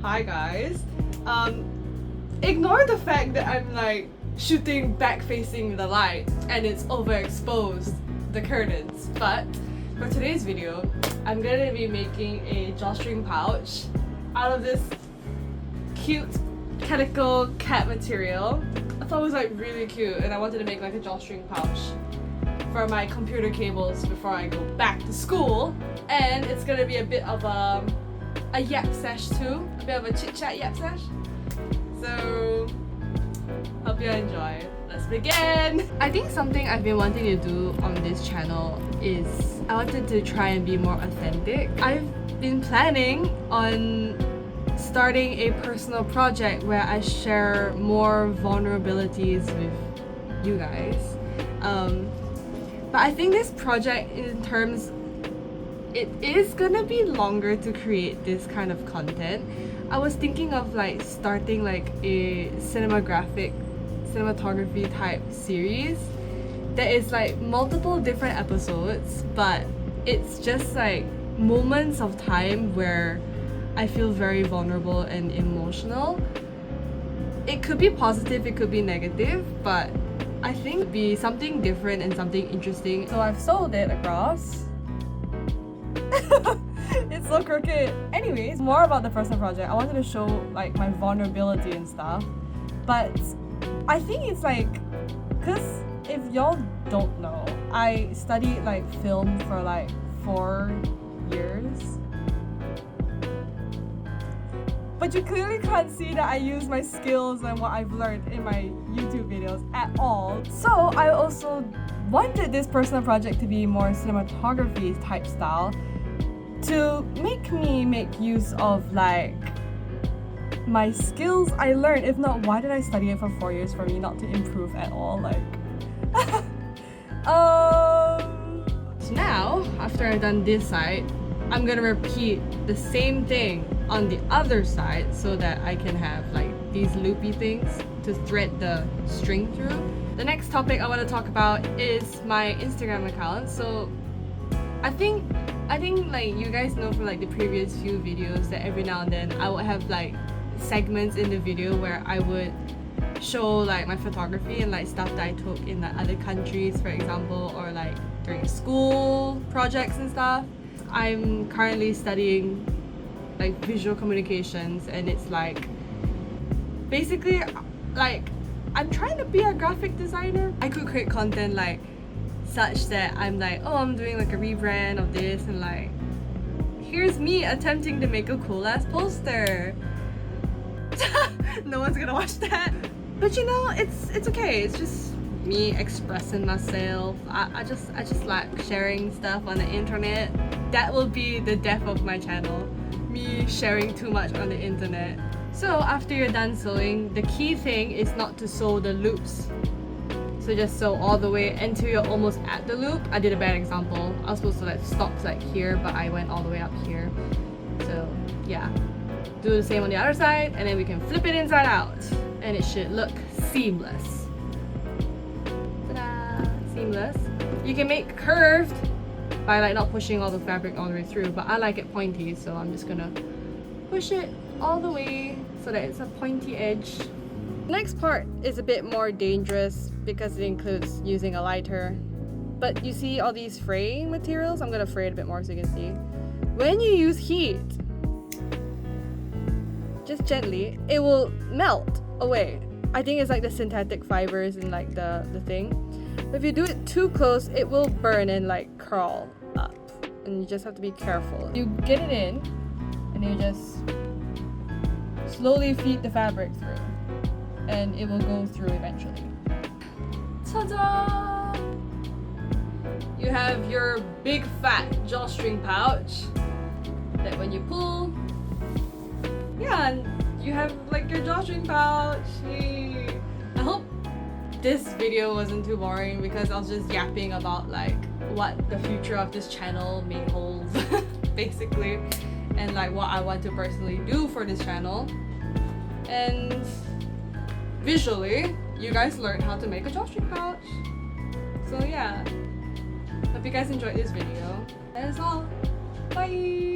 Hi guys. Ignore the fact that I'm like shooting back facing the light and it's overexposed the curtains, but for today's video I'm gonna be making a drawstring pouch out of this cute calico cat material. I thought it was like really cute and I wanted to make like a drawstring pouch for my computer cables before I go back to school, and it's gonna be a bit of a Yap Sesh too, a bit of a chit chat Yap Sesh. So hope you enjoy. Let's begin! I think something I've been wanting to do on this channel is I wanted to try and be more authentic. I've been planning on starting a personal project where I share more vulnerabilities with you guys. But I think this project, in terms, it is gonna be longer to create this kind of content. I was thinking of like starting like a cinematography type series that is like multiple different episodes, but it's just like moments of time where I feel very vulnerable and emotional. It could be positive, it could be negative, but I think it would be something different and something interesting. So I've sewed it across. It's so crooked. Anyways, more about the personal project. I wanted to show like my vulnerability and stuff, but I think it's like, cause if y'all don't know, I studied like film for like 4 years. But you clearly can't see that I use my skills and what I've learned in my YouTube videos at all. So I also wanted this personal project to be more cinematography type style, to make me make use of like my skills I learned. If not, why did I study it for 4 years for me not to improve at all? Like So now, after I've done this side, I'm gonna repeat the same thing on the other side so that I can have like these loopy things to thread the string through. The next topic I want to talk about is my Instagram account. So I think like you guys know from like the previous few videos that every now and then I would have like segments in the video where I would show like my photography and like stuff that I took in like other countries, for example, or like during school projects and stuff. I'm currently studying like visual communications, and it's like basically like I'm trying to be a graphic designer. I could create content like such that I'm like, oh, I'm doing like a rebrand of this, and like here's me attempting to make a cool ass poster. No one's gonna watch that, but you know, it's okay. It's just me expressing myself. I just like sharing stuff on the internet. That will be the death of my channel, me sharing too much on the internet. So after you're done sewing, the key thing is not to sew the loops. So just sew all the way until you're almost at the loop. I did a bad example. I was supposed to like stop like here, but I went all the way up here. So yeah, do the same on the other side, and then we can flip it inside out, and it should look seamless. Ta-da! Seamless. You can make curved by like not pushing all the fabric all the way through, but I like it pointy, so I'm just gonna push it all the way so that it's a pointy edge. Next part is a bit more dangerous because it includes using a lighter. But you see all these fraying materials? I'm gonna fray it a bit more so you can see. When you use heat, just gently, it will melt away. I think it's like the synthetic fibers and like the thing. But if you do it too close, it will burn and like curl up, and you just have to be careful. You get it in, and you just slowly feed the fabric through, and it will go through eventually. Ta-da! You have your big fat drawstring pouch that when you pull, yeah, and you have like your drawstring pouch. Yay. I hope this video wasn't too boring because I was just yapping about like what the future of this channel may hold basically, and like what I want to personally do for this channel. And visually, you guys learned how to make a drawstring pouch. So yeah, hope you guys enjoyed this video. That is all. Bye!